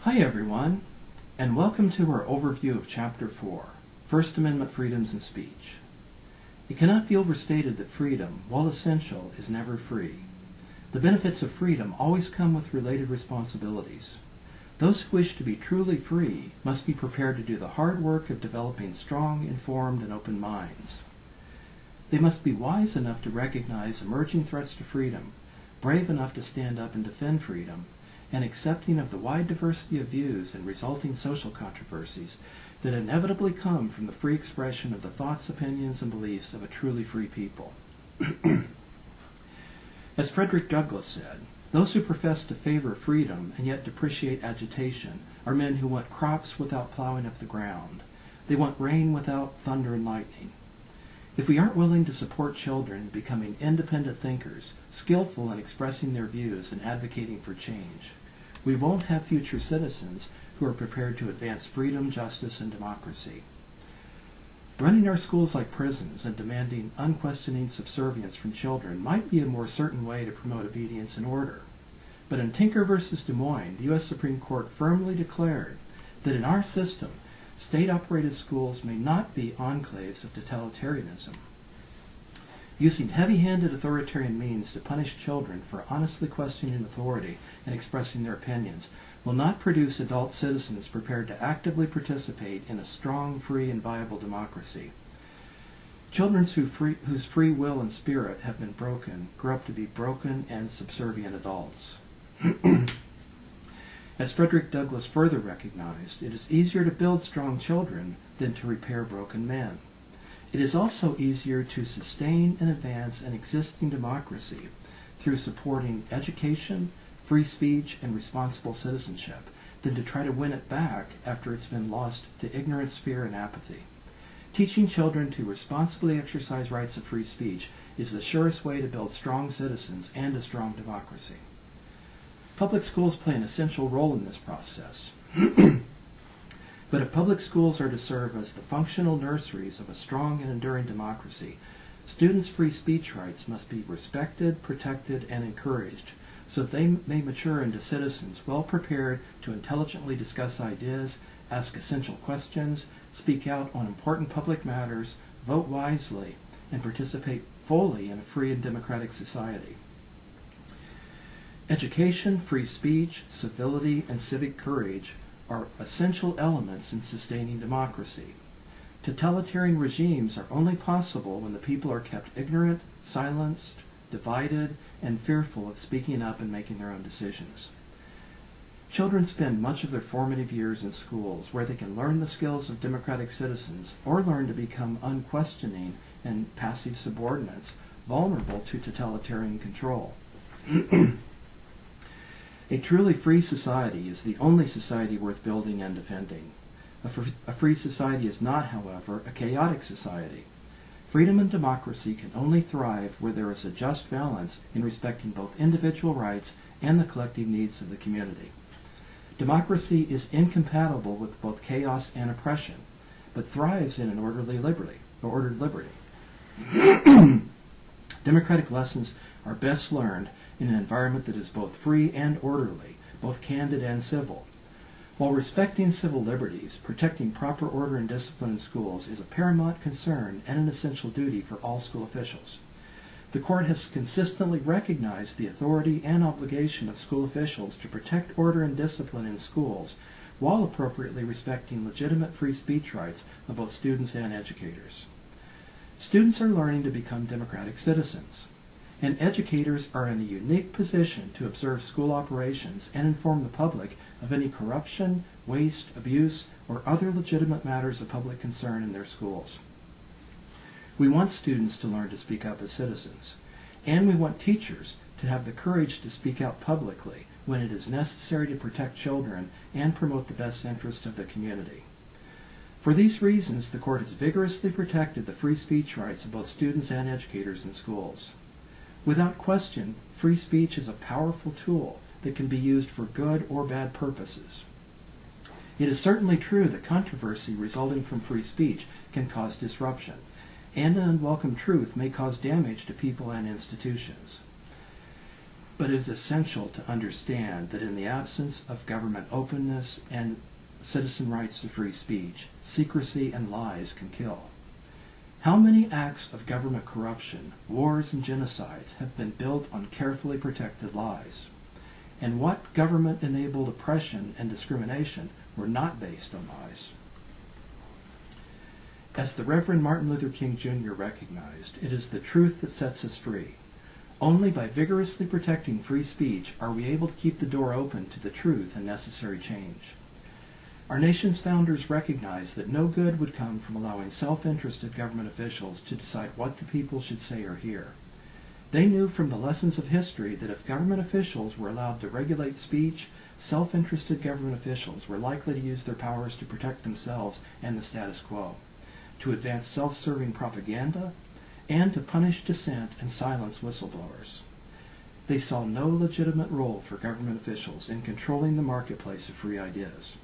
Hi everyone, and welcome to our overview of Chapter 4, First Amendment Freedoms in Speech. It cannot be overstated that freedom, while essential, is never free. The benefits of freedom always come with related responsibilities. Those who wish to be truly free must be prepared to do the hard work of developing strong, informed, and open minds. They must be wise enough to recognize emerging threats to freedom, brave enough to stand up and defend freedom, and accepting of the wide diversity of views and resulting social controversies that inevitably come from the free expression of the thoughts, opinions, and beliefs of a truly free people. As Frederick Douglass said, those who profess to favor freedom and yet depreciate agitation are men who want crops without plowing up the ground. They want rain without thunder and lightning. If we aren't willing to support children in becoming independent thinkers, skillful in expressing their views and advocating for change, we won't have future citizens who are prepared to advance freedom, justice, and democracy. Running our schools like prisons and demanding unquestioning subservience from children might be a more certain way to promote obedience and order. But in Tinker v. Des Moines, the U.S. Supreme Court firmly declared that in our system, state-operated schools may not be enclaves of totalitarianism. Using heavy-handed authoritarian means to punish children for honestly questioning authority and expressing their opinions will not produce adult citizens prepared to actively participate in a strong, free, and viable democracy. Children whose free will and spirit have been broken grow up to be broken and subservient adults. As Frederick Douglass further recognized, it is easier to build strong children than to repair broken men. It is also easier to sustain and advance an existing democracy through supporting education, free speech, and responsible citizenship than to try to win it back after it's been lost to ignorance, fear, and apathy. Teaching children to responsibly exercise rights of free speech is the surest way to build strong citizens and a strong democracy. Public schools play an essential role in this process. But if public schools are to serve as the functional nurseries of a strong and enduring democracy, students' free speech rights must be respected, protected, and encouraged so that they may mature into citizens well prepared to intelligently discuss ideas, ask essential questions, speak out on important public matters, vote wisely, and participate fully in a free and democratic society. Education, free speech, civility, and civic courage are essential elements in sustaining democracy. Totalitarian regimes are only possible when the people are kept ignorant, silenced, divided, and fearful of speaking up and making their own decisions. Children spend much of their formative years in schools where they can learn the skills of democratic citizens or learn to become unquestioning and passive subordinates, vulnerable to totalitarian control. A truly free society is the only society worth building and defending. A free society is not, however, a chaotic society. Freedom and democracy can only thrive where there is a just balance in respecting both individual rights and the collective needs of the community. Democracy is incompatible with both chaos and oppression, but thrives in an ordered liberty. Democratic lessons are best learned in an environment that is both free and orderly, both candid and civil. While respecting civil liberties, protecting proper order and discipline in schools is a paramount concern and an essential duty for all school officials. The Court has consistently recognized the authority and obligation of school officials to protect order and discipline in schools while appropriately respecting legitimate free speech rights of both students and educators. Students are learning to become democratic citizens, and educators are in a unique position to observe school operations and inform the public of any corruption, waste, abuse, or other legitimate matters of public concern in their schools. We want students to learn to speak up as citizens, and we want teachers to have the courage to speak out publicly when it is necessary to protect children and promote the best interests of the community. For these reasons, the Court has vigorously protected the free speech rights of both students and educators in schools. Without question, free speech is a powerful tool that can be used for good or bad purposes. It is certainly true that controversy resulting from free speech can cause disruption, and an unwelcome truth may cause damage to people and institutions. But it is essential to understand that in the absence of government openness and citizen rights to free speech, secrecy and lies can kill. How many acts of government corruption, wars, and genocides have been built on carefully protected lies? And what government-enabled oppression and discrimination were not based on lies? As the Reverend Martin Luther King Jr. recognized, it is the truth that sets us free. Only by vigorously protecting free speech are we able to keep the door open to the truth and necessary change. Our nation's founders recognized that no good would come from allowing self-interested government officials to decide what the people should say or hear. They knew from the lessons of history that if government officials were allowed to regulate speech, self-interested government officials were likely to use their powers to protect themselves and the status quo, to advance self-serving propaganda, and to punish dissent and silence whistleblowers. They saw no legitimate role for government officials in controlling the marketplace of free ideas.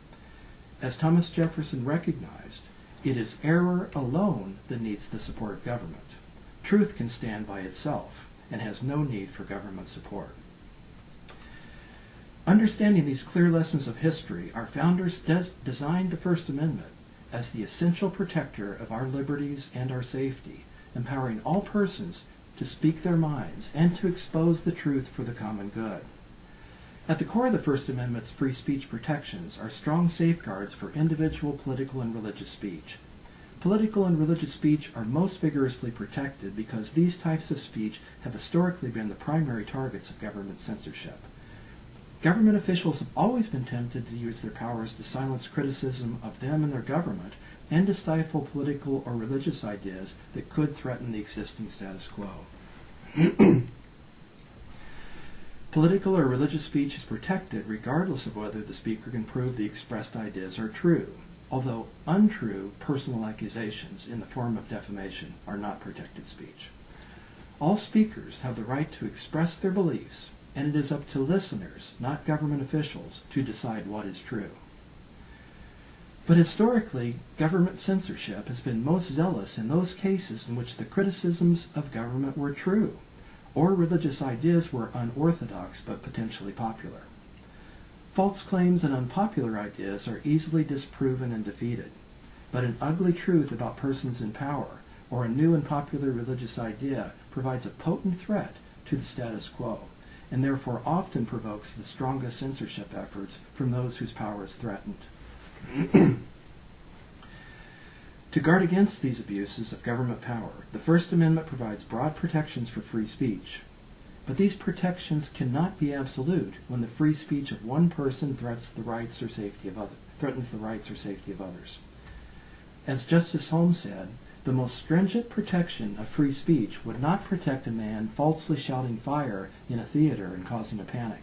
As Thomas Jefferson recognized, it is error alone that needs the support of government. Truth can stand by itself and has no need for government support. Understanding these clear lessons of history, our founders designed the First Amendment as the essential protector of our liberties and our safety, empowering all persons to speak their minds and to expose the truth for the common good. At the core of the First Amendment's free speech protections are strong safeguards for individual political and religious speech. Political and religious speech are most vigorously protected because these types of speech have historically been the primary targets of government censorship. Government officials have always been tempted to use their powers to silence criticism of them and their government and to stifle political or religious ideas that could threaten the existing status quo. Political or religious speech is protected regardless of whether the speaker can prove the expressed ideas are true, although untrue personal accusations in the form of defamation are not protected speech. All speakers have the right to express their beliefs, and it is up to listeners, not government officials, to decide what is true. But historically, government censorship has been most zealous in those cases in which the criticisms of government were true, or religious ideas were unorthodox but potentially popular. False claims and unpopular ideas are easily disproven and defeated, but an ugly truth about persons in power or a new and popular religious idea provides a potent threat to the status quo, and therefore often provokes the strongest censorship efforts from those whose power is threatened. To guard against these abuses of government power, the First Amendment provides broad protections for free speech. But these protections cannot be absolute when the free speech of one person threatens the rights or safety of others. As Justice Holmes said, the most stringent protection of free speech would not protect a man falsely shouting fire in a theater and causing a panic.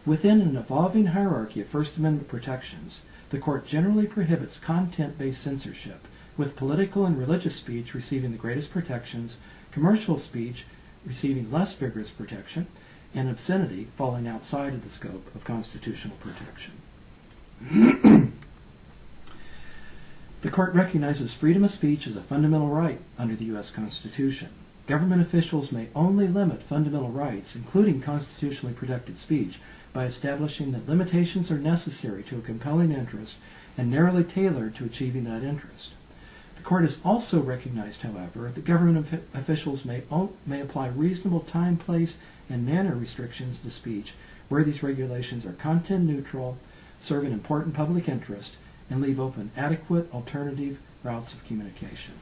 Within an evolving hierarchy of First Amendment protections, the court generally prohibits content-based censorship, with political and religious speech receiving the greatest protections, commercial speech receiving less vigorous protection, and obscenity falling outside of the scope of constitutional protection. The court recognizes freedom of speech as a fundamental right under the U.S. Constitution. Government officials may only limit fundamental rights, including constitutionally protected speech, by establishing that limitations are necessary to a compelling interest and narrowly tailored to achieving that interest. The court has also recognized, however, that government officials may apply reasonable time, place, and manner restrictions to speech where these regulations are content neutral, serve an important public interest, and leave open adequate alternative routes of communication.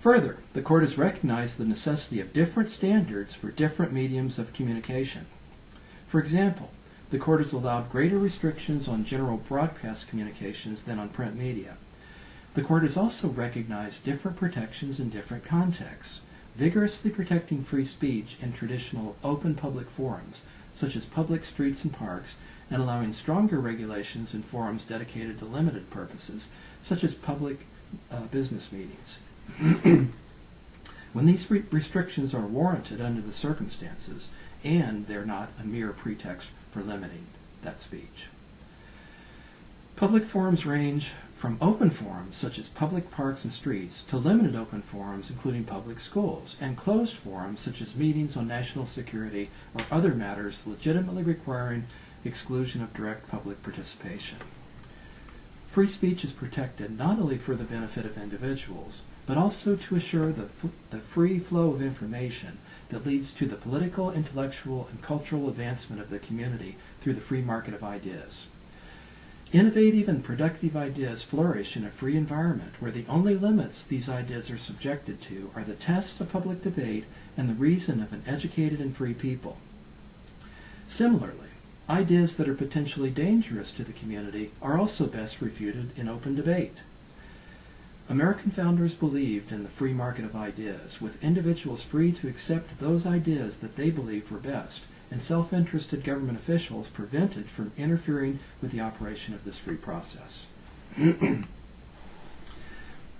Further, the court has recognized the necessity of different standards for different mediums of communication. For example, the court has allowed greater restrictions on general broadcast communications than on print media. The court has also recognized different protections in different contexts, vigorously protecting free speech in traditional open public forums, such as public streets and parks, and allowing stronger regulations in forums dedicated to limited purposes, such as public business meetings. When these restrictions are warranted under the circumstances, and they're not a mere pretext for limiting that speech. Public forums range from open forums, such as public parks and streets, to limited open forums, including public schools, and closed forums, such as meetings on national security or other matters legitimately requiring exclusion of direct public participation. Free speech is protected not only for the benefit of individuals, but also to assure the free flow of information that leads to the political, intellectual, and cultural advancement of the community through the free market of ideas. Innovative and productive ideas flourish in a free environment where the only limits these ideas are subjected to are the tests of public debate and the reason of an educated and free people. Similarly, ideas that are potentially dangerous to the community are also best refuted in open debate. American founders believed in the free market of ideas, with individuals free to accept those ideas that they believed were best, and self-interested government officials prevented from interfering with the operation of this free process.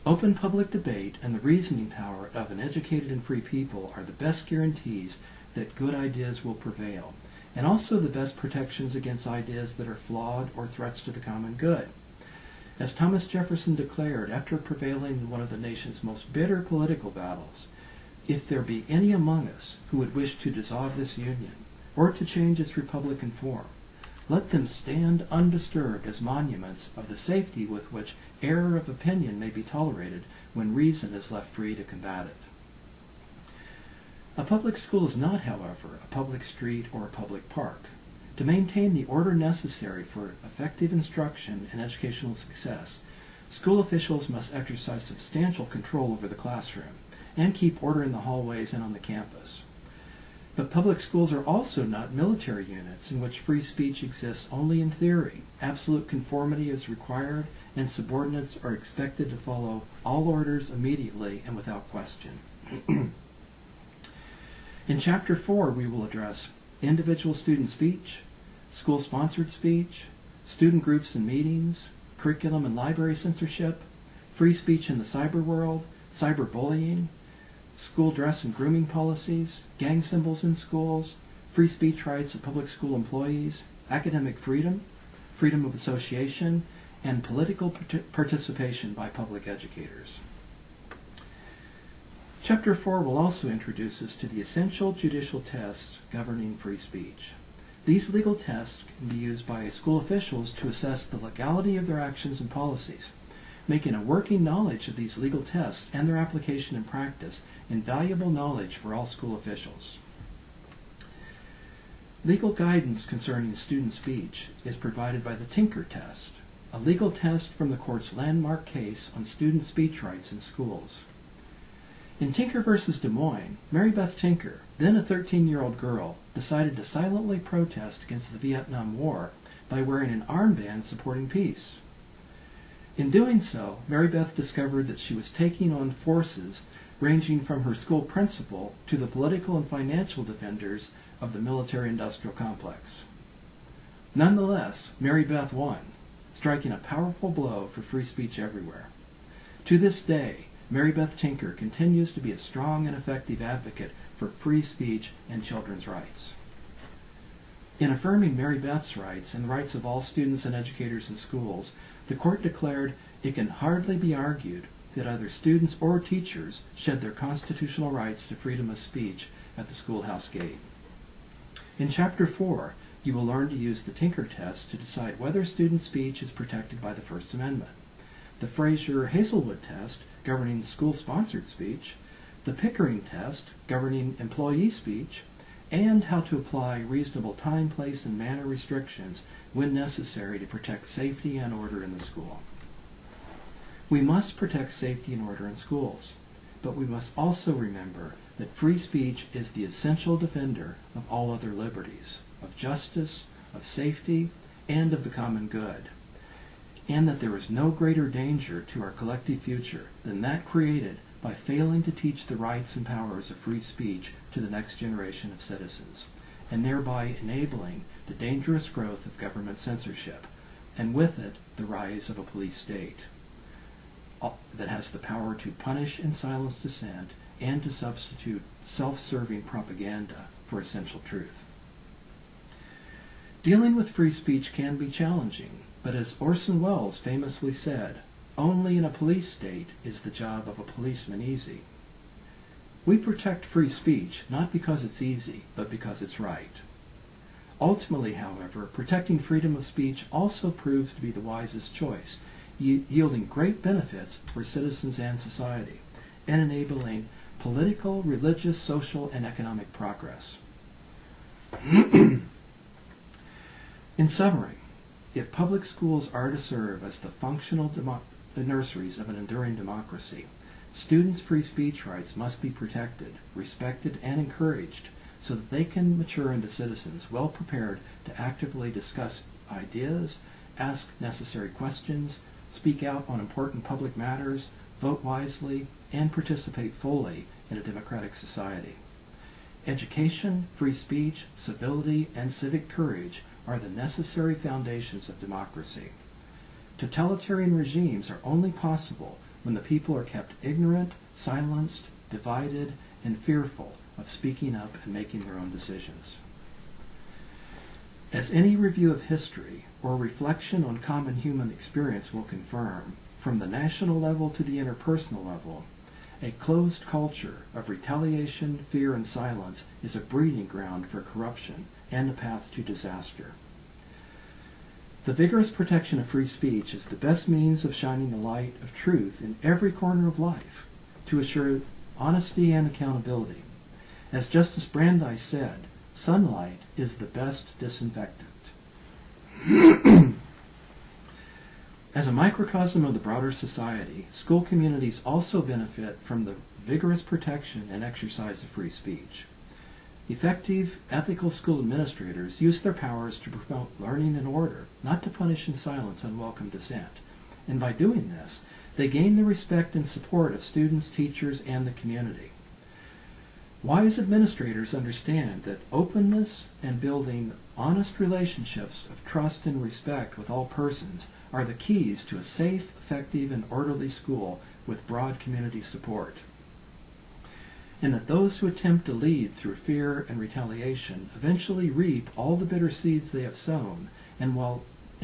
Open public debate and the reasoning power of an educated and free people are the best guarantees that good ideas will prevail, and also the best protections against ideas that are flawed or threats to the common good. As Thomas Jefferson declared after prevailing in one of the nation's most bitter political battles, "If there be any among us who would wish to dissolve this Union, or to change its republican form, let them stand undisturbed as monuments of the safety with which error of opinion may be tolerated when reason is left free to combat it." A public school is not, however, a public street or a public park. To maintain the order necessary for effective instruction and educational success, school officials must exercise substantial control over the classroom and keep order in the hallways and on the campus. But public schools are also not military units in which free speech exists only in theory. Absolute conformity is required, and subordinates are expected to follow all orders immediately and without question. In Chapter 4, we will address individual student speech, school-sponsored speech, student groups and meetings, curriculum and library censorship, free speech in the cyber world, cyberbullying, school dress and grooming policies, gang symbols in schools, free speech rights of public school employees, academic freedom, freedom of association, and political participation by public educators. Chapter 4 will also introduce us to the essential judicial tests governing free speech. These legal tests can be used by school officials to assess the legality of their actions and policies, making a working knowledge of these legal tests and their application in practice invaluable knowledge for all school officials. Legal guidance concerning student speech is provided by the Tinker test, a legal test from the court's landmark case on student speech rights in schools. In Tinker versus Des Moines, Mary Beth Tinker, then a 13-year-old girl, decided to silently protest against the Vietnam War by wearing an armband supporting peace. In doing so, Mary Beth discovered that she was taking on forces ranging from her school principal to the political and financial defenders of the military-industrial complex. Nonetheless, Mary Beth won, striking a powerful blow for free speech everywhere. To this day, Mary Beth Tinker continues to be a strong and effective advocate for free speech and children's rights. In affirming Mary Beth's rights and the rights of all students and educators in schools, the court declared it can hardly be argued that either students or teachers shed their constitutional rights to freedom of speech at the schoolhouse gate. In Chapter 4, you will learn to use the Tinker test to decide whether student speech is protected by the First Amendment, the Fraser-Hazelwood test governing school-sponsored speech, the Pickering test governing employee speech, and how to apply reasonable time, place, and manner restrictions when necessary to protect safety and order in the school. We must protect safety and order in schools, but we must also remember that free speech is the essential defender of all other liberties, of justice, of safety, and of the common good, and that there is no greater danger to our collective future than that created by failing to teach the rights and powers of free speech to the next generation of citizens, and thereby enabling the dangerous growth of government censorship, and with it the rise of a police state that has the power to punish and silence dissent and to substitute self-serving propaganda for essential truth. Dealing with free speech can be challenging, But as Orson Welles famously said, only in a police state is the job of a policeman easy. We protect free speech not because it's easy, but because it's right. Ultimately, however, protecting freedom of speech also proves to be the wisest choice, yielding great benefits for citizens and society, and enabling political, religious, social, and economic progress. In summary, if public schools are to serve as the functional nurseries of an enduring democracy, students' free speech rights must be protected, respected, and encouraged so that they can mature into citizens well prepared to actively discuss ideas, ask necessary questions, speak out on important public matters, vote wisely, and participate fully in a democratic society. Education, free speech, civility, and civic courage are the necessary foundations of democracy. Totalitarian regimes are only possible when the people are kept ignorant, silenced, divided, and fearful of speaking up and making their own decisions. As any review of history or reflection on common human experience will confirm, from the national level to the interpersonal level, a closed culture of retaliation, fear, and silence is a breeding ground for corruption and a path to disaster. The vigorous protection of free speech is the best means of shining the light of truth in every corner of life to assure honesty and accountability. As Justice Brandeis said, sunlight is the best disinfectant. As a microcosm of the broader society, school communities also benefit from the vigorous protection and exercise of free speech. Effective, ethical school administrators use their powers to promote learning and order, not to punish and silence unwelcome dissent. And by doing this, they gain the respect and support of students, teachers, and the community. Wise administrators understand that openness and building honest relationships of trust and respect with all persons are the keys to a safe, effective, and orderly school with broad community support. And that those who attempt to lead through fear and retaliation eventually reap all the bitter seeds they have sown, and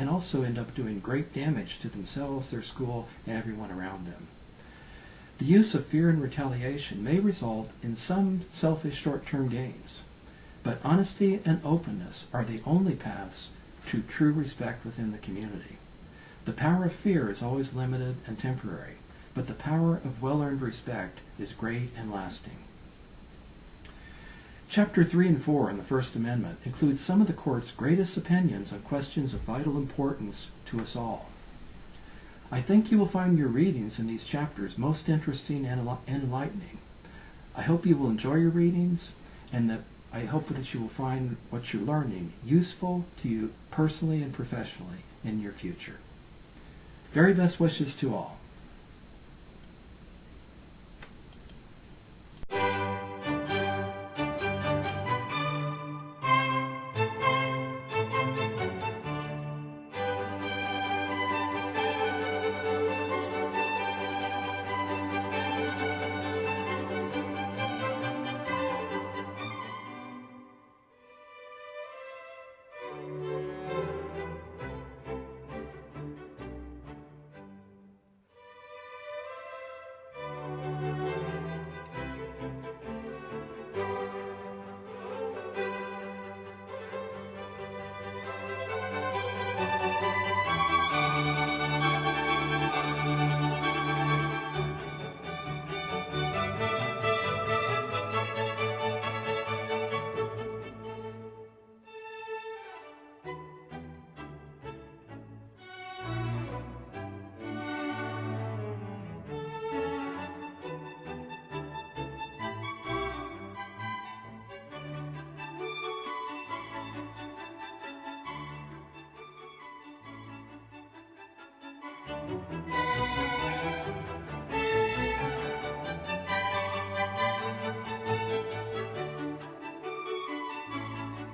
also end up doing great damage to themselves, their school, and everyone around them. The use of fear and retaliation may result in some selfish short-term gains, but honesty and openness are the only paths to true respect within the community. The power of fear is always limited and temporary, but the power of well-earned respect is great and lasting. Chapter 3 and 4 in the First Amendment includes some of the Court's greatest opinions on questions of vital importance to us all. I think you will find your readings in these chapters most interesting and enlightening. I hope you will enjoy your readings, and that I hope that you will find what you're learning useful to you personally and professionally in your future. Very best wishes to all.